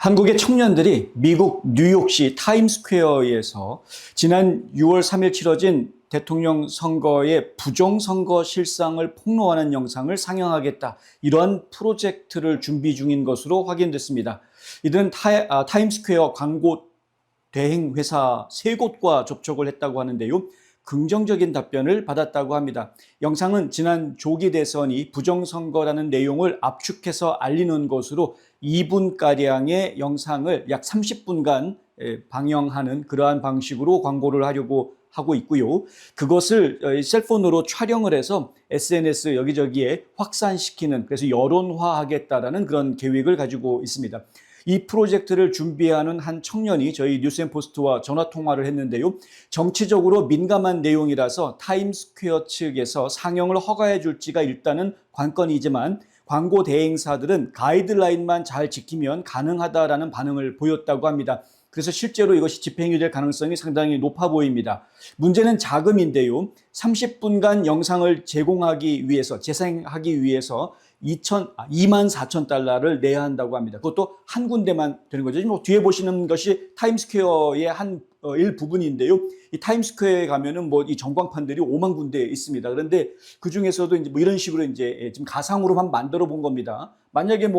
한국의 청년들이 미국 뉴욕시 타임스퀘어에서 지난 6월 3일 치러진 대통령 선거의 부정선거 실상을 폭로하는 영상을 상영하겠다. 이러한 프로젝트를 준비 중인 것으로 확인됐습니다. 이들은 타임스퀘어 광고 대행 회사 3곳과 접촉을 했다고 하는데요. 긍정적인 답변을 받았다고 합니다. 영상은 지난 조기 대선이 부정선거라는 내용을 압축해서 알리는 것으로 2분가량의 영상을 약 30분간 방영하는 그러한 방식으로 광고를 하려고 하고 있고요. 그것을 셀폰으로 촬영을 해서 SNS 여기저기에 확산시키는, 그래서 여론화하겠다라는 그런 계획을 가지고 있습니다. 이 프로젝트를 준비하는 한 청년이 저희 뉴스앤포스트와 전화통화를 했는데요. 정치적으로 민감한 내용이라서 타임스퀘어 측에서 상영을 허가해 줄지가 일단은 관건이지만 광고 대행사들은 가이드라인만 잘 지키면 가능하다라는 반응을 보였다고 합니다. 그래서 실제로 이것이 집행이 될 가능성이 상당히 높아 보입니다. 문제는 자금인데요. 30분간 영상을 제공하기 위해서, 재생하기 위해서 24,000달러를 내야 한다고 합니다. 그것도 한 군데만 되는 거죠. 뒤에 보시는 것이 타임스퀘어의 한 일부분인데요. 이 타임스퀘어에 가면은 이 전광판들이 5만 군데 있습니다. 그런데 그 중에서도 이제 이런 식으로 이제 지금 가상으로만 만들어 본 겁니다. 만약에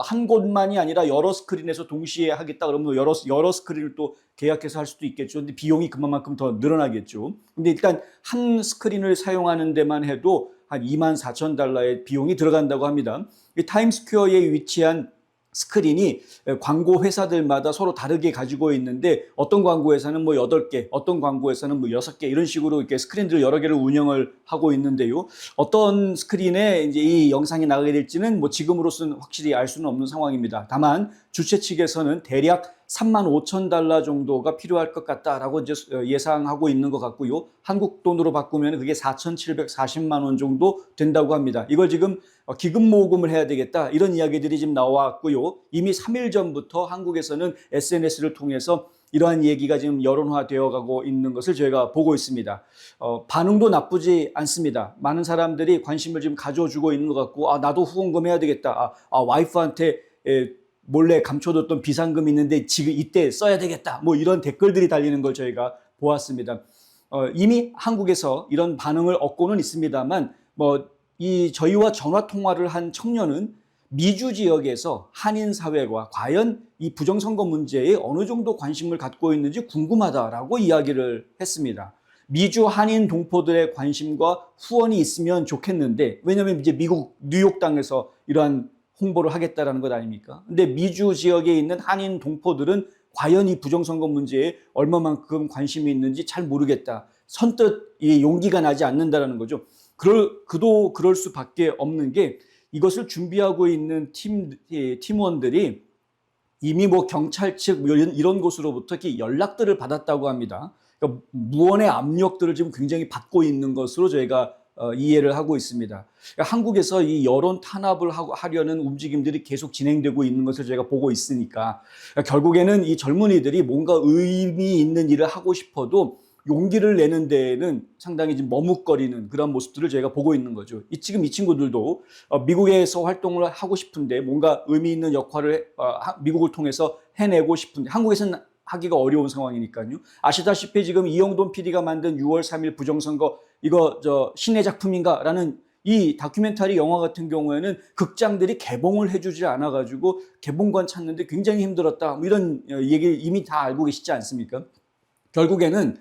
한 곳만이 아니라 여러 스크린에서 동시에 하겠다 그러면 여러 스크린을 또 계약해서 할 수도 있겠죠. 근데 비용이 그만큼 더 늘어나겠죠. 근데 일단 한 스크린을 사용하는 데만 해도 한 24,000달러의 비용이 들어간다고 합니다. 이 타임스퀘어에 위치한 스크린이 광고 회사들마다 서로 다르게 가지고 있는데 어떤 광고 회사는 8개, 어떤 광고 회사는 6개 이런 식으로 이렇게 스크린들 여러 개를 운영을 하고 있는데요. 어떤 스크린에 이제 이 영상이 나가게 될지는 지금으로서는 확실히 알 수는 없는 상황입니다. 다만 주최 측에서는 대략 35,000달러 정도가 필요할 것 같다라고 이제 예상하고 있는 것 같고요. 한국 돈으로 바꾸면 그게 4,740만 원 정도 된다고 합니다. 이걸 지금 기금 모금을 해야 되겠다 이런 이야기들이 지금 나왔고요. 이미 3일 전부터 한국에서는 SNS를 통해서 이러한 얘기가 지금 여론화되어 가고 있는 것을 저희가 보고 있습니다. 반응도 나쁘지 않습니다. 많은 사람들이 관심을 지금 가져주고 있는 것 같고, 나도 후원금 해야 되겠다. 와이프한테 몰래 감춰뒀던 비상금이 있는데 지금 이때 써야 되겠다. 이런 댓글들이 달리는 걸 저희가 보았습니다. 이미 한국에서 이런 반응을 얻고는 있습니다만, 이 저희와 전화 통화를 한 청년은 미주 지역에서 한인 사회가 과연 이 부정선거 문제에 어느 정도 관심을 갖고 있는지 궁금하다라고 이야기를 했습니다. 미주 한인 동포들의 관심과 후원이 있으면 좋겠는데, 왜냐하면 이제 미국 뉴욕 땅에서 이러한 홍보를 하겠다라는 것 아닙니까? 근데 미주 지역에 있는 한인 동포들은 과연 이 부정선거 문제에 얼마만큼 관심이 있는지 잘 모르겠다. 선뜻 용기가 나지 않는다라는 거죠. 그럴 수밖에 없는 게 이것을 준비하고 있는 팀원들이 이미 경찰 측 이런 곳으로부터 이렇게 연락들을 받았다고 합니다. 그러니까 무언의 압력들을 지금 굉장히 받고 있는 것으로 저희가 이해를 하고 있습니다. 그러니까 한국에서 이 여론 탄압을 하려는 움직임들이 계속 진행되고 있는 것을 제가 보고 있으니까 결국에는 이 젊은이들이 뭔가 의미 있는 일을 하고 싶어도 용기를 내는 데에는 상당히 좀 머뭇거리는 그런 모습들을 저희가 보고 있는 거죠. 지금 이 친구들도 미국에서 활동을 하고 싶은데 뭔가 의미 있는 역할을 미국을 통해서 해내고 싶은데 한국에서는 하기가 어려운 상황이니까요. 아시다시피 지금 이영돈 PD가 만든 6월 3일 부정선거 이거 신의 작품인가라는 이 다큐멘터리 영화 같은 경우에는 극장들이 개봉을 해주지 않아가지고 개봉관 찾는데 굉장히 힘들었다. 이런 얘기를 이미 다 알고 계시지 않습니까? 결국에는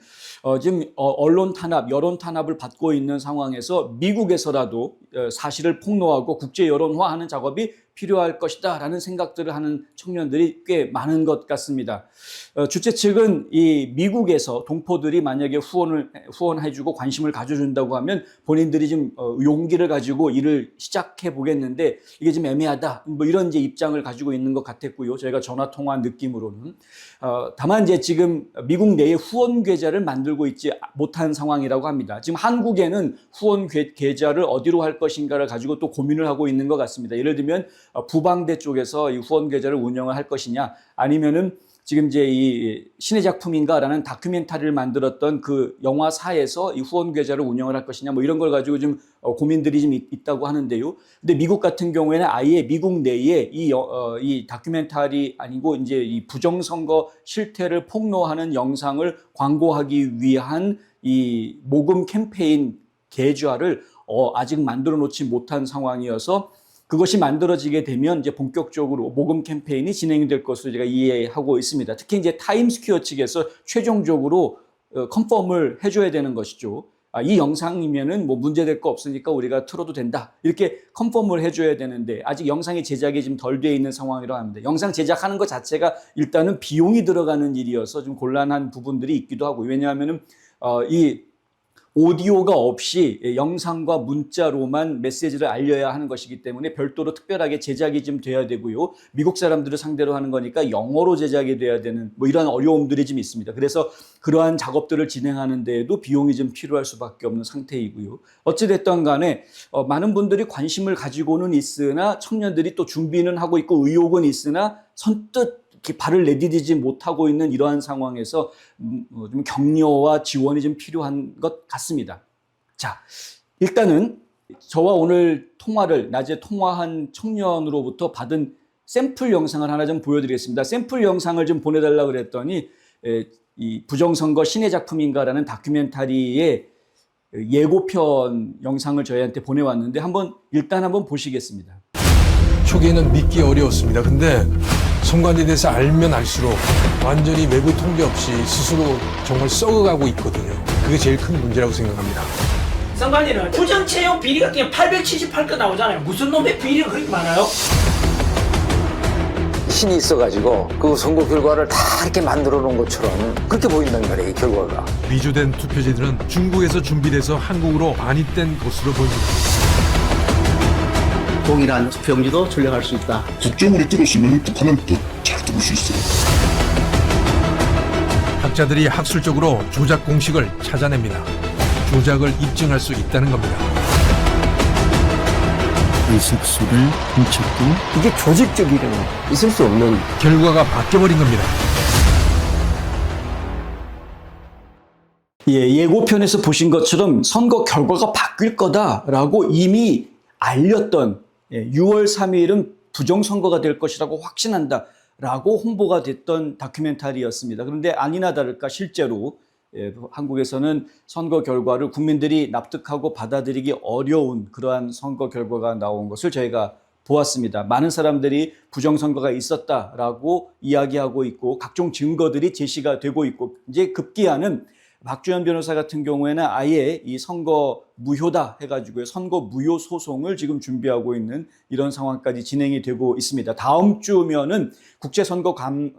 지금 언론 탄압, 여론 탄압을 받고 있는 상황에서 미국에서라도 사실을 폭로하고 국제 여론화하는 작업이 필요할 것이다 라는 생각들을 하는 청년들이 꽤 많은 것 같습니다. 주최 측은 이 미국에서 동포들이 만약에 후원해주고 관심을 가져준다고 하면 본인들이 좀 용기를 가지고 일을 시작해 보겠는데 이게 좀 애매하다 이런 이제 입장을 가지고 있는 것 같았고요. 저희가 전화 통화한 느낌으로는 다만 이제 지금 미국 내에 후원 계좌를 만들고 있지 못한 상황이라고 합니다. 지금 한국에는 후원 계좌를 어디로 할 것인가를 가지고 또 고민을 하고 있는 것 같습니다. 예를 들면 부방대 쪽에서 이 후원 계좌를 운영을 할 것이냐, 아니면은 지금 이제 이 신의 작품인가라는 다큐멘터리를 만들었던 그 영화사에서 이 후원 계좌를 운영을 할 것이냐 뭐 이런 걸 가지고 좀 고민들이 좀 있다고 하는데요. 근데 미국 같은 경우에는 아예 미국 내에 이 다큐멘터리 아니고 이제 이 부정선거 실태를 폭로하는 영상을 광고하기 위한 이 모금 캠페인 계좌를 아직 만들어 놓지 못한 상황이어서 그것이 만들어지게 되면 이제 본격적으로 모금 캠페인이 진행이 될 것으로 제가 이해하고 있습니다. 특히 이제 타임스퀘어 측에서 최종적으로 컨펌을 해줘야 되는 것이죠. 이 영상이면은 뭐 문제될 거 없으니까 우리가 틀어도 된다. 이렇게 컨펌을 해줘야 되는데 아직 영상의 제작이 좀 덜 돼 있는 상황이라고 합니다. 영상 제작하는 것 자체가 일단은 비용이 들어가는 일이어서 좀 곤란한 부분들이 있기도 하고 왜냐하면은 이 오디오가 없이 영상과 문자로만 메시지를 알려야 하는 것이기 때문에 별도로 특별하게 제작이 좀 돼야 되고요. 미국 사람들을 상대로 하는 거니까 영어로 제작이 돼야 되는 뭐 이런 어려움들이 좀 있습니다. 그래서 그러한 작업들을 진행하는 데에도 비용이 좀 필요할 수밖에 없는 상태이고요. 어찌됐든 간에 많은 분들이 관심을 가지고는 있으나 청년들이 또 준비는 하고 있고 의욕은 있으나 선뜻 발을 내디디지 못하고 있는 이러한 상황에서 좀 격려와 지원이 좀 필요한 것 같습니다. 자, 일단은 저와 오늘 낮에 통화한 청년으로부터 받은 샘플 영상을 하나 좀 보여드리겠습니다. 샘플 영상을 좀 보내달라고 그랬더니 이 부정선거 신의 작품인가라는 다큐멘터리의 예고편 영상을 저희한테 보내왔는데 일단 한번 보시겠습니다. 초기에는 믿기 어려웠습니다. 근데 선관위에 대해서 알면 알수록 완전히 외부 통제 없이 스스로 정말 썩어가고 있거든요. 그게 제일 큰 문제라고 생각합니다. 선관위는 부정 채용 비리가 그냥 878건 나오잖아요. 무슨 놈의 비리가 그렇게 많아요? 신이 있어가지고 그 선거 결과를 다 이렇게 만들어 놓은 것처럼 그렇게 보인다는 거예요, 이 결과가. 위조된 투표지들은 중국에서 준비돼서 한국으로 반입된 것으로 보입니다. 동일한 투표용지도 출력할 수 있다. 국정으로 들었으면 북한은 더 잘 들을 수 있어요. 학자들이 학술적으로 조작 공식을 찾아냅니다. 조작을 입증할 수 있다는 겁니다. 의식수를 훔쳤고 이게 조직적이라는 있을 수 없는 결과가 바뀌어버린 겁니다. 예고편에서 보신 것처럼 선거 결과가 바뀔 거다라고 이미 알렸던 6월 3일은 부정선거가 될 것이라고 확신한다라고 홍보가 됐던 다큐멘터리였습니다. 그런데 아니나 다를까 실제로 한국에서는 선거 결과를 국민들이 납득하고 받아들이기 어려운 그러한 선거 결과가 나온 것을 저희가 보았습니다. 많은 사람들이 부정선거가 있었다라고 이야기하고 있고 각종 증거들이 제시가 되고 있고 이제 급기야는 박주현 변호사 같은 경우에는 아예 이 선거 무효다 해가지고요. 선거 무효 소송을 지금 준비하고 있는 이런 상황까지 진행이 되고 있습니다. 다음 주면은 국제선거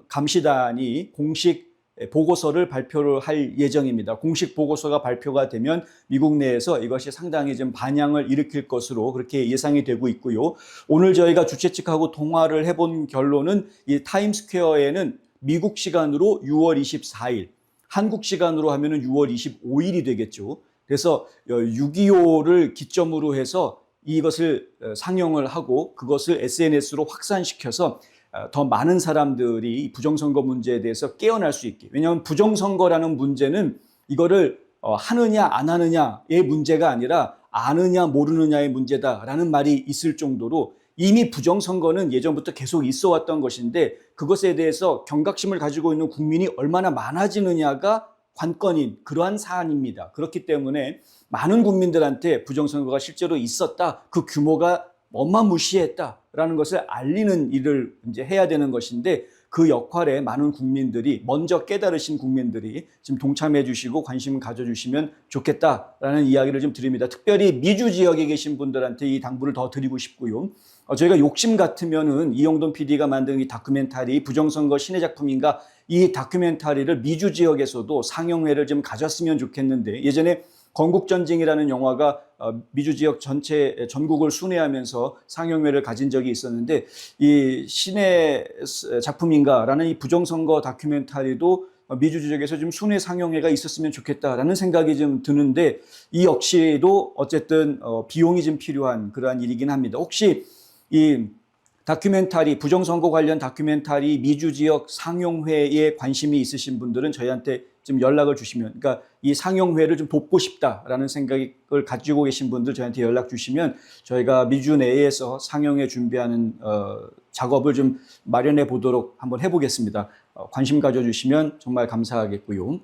감시단이 공식 보고서를 발표를 할 예정입니다. 공식 보고서가 발표가 되면 미국 내에서 이것이 상당히 좀 반향을 일으킬 것으로 그렇게 예상이 되고 있고요. 오늘 저희가 주최 측하고 통화를 해본 결론은 이 타임스퀘어에는 미국 시간으로 6월 24일, 한국 시간으로 하면은 6월 25일이 되겠죠. 그래서 6.25를 기점으로 해서 이것을 상영을 하고 그것을 SNS로 확산시켜서 더 많은 사람들이 부정선거 문제에 대해서 깨어날 수 있게. 왜냐하면 부정선거라는 문제는 이거를 하느냐 안 하느냐의 문제가 아니라 아느냐 모르느냐의 문제다라는 말이 있을 정도로 이미 부정선거는 예전부터 계속 있어 왔던 것인데 그것에 대해서 경각심을 가지고 있는 국민이 얼마나 많아지느냐가 관건인 그러한 사안입니다. 그렇기 때문에 많은 국민들한테 부정선거가 실제로 있었다. 그 규모가 어마무시했다라는 것을 알리는 일을 이제 해야 되는 것인데 그 역할에 많은 국민들이 먼저 깨달으신 국민들이 지금 동참해 주시고 관심을 가져주시면 좋겠다라는 이야기를 좀 드립니다. 특별히 미주 지역에 계신 분들한테 이 당부를 더 드리고 싶고요. 저희가 욕심 같으면은 이영돈 PD가 만든 이 다큐멘터리 부정선거 신의 작품인가 이 다큐멘터리를 미주 지역에서도 상영회를 좀 가졌으면 좋겠는데 예전에 건국전쟁이라는 영화가 미주 지역 전국을 순회하면서 상영회를 가진 적이 있었는데 이 신의 작품인가라는 이 부정선거 다큐멘터리도 미주 지역에서 좀 순회 상영회가 있었으면 좋겠다라는 생각이 좀 드는데 이 역시도 어쨌든 비용이 좀 필요한 그러한 일이긴 합니다. 혹시 이 다큐멘터리, 부정선거 관련 다큐멘터리 미주 지역 상영회에 관심이 있으신 분들은 저희한테 좀 연락을 주시면, 그러니까 이 상영회를 좀 돕고 싶다라는 생각을 가지고 계신 분들 저희한테 연락 주시면 저희가 미주 내에서 상영회 준비하는 작업을 좀 마련해 보도록 한번 해보겠습니다. 관심 가져주시면 정말 감사하겠고요.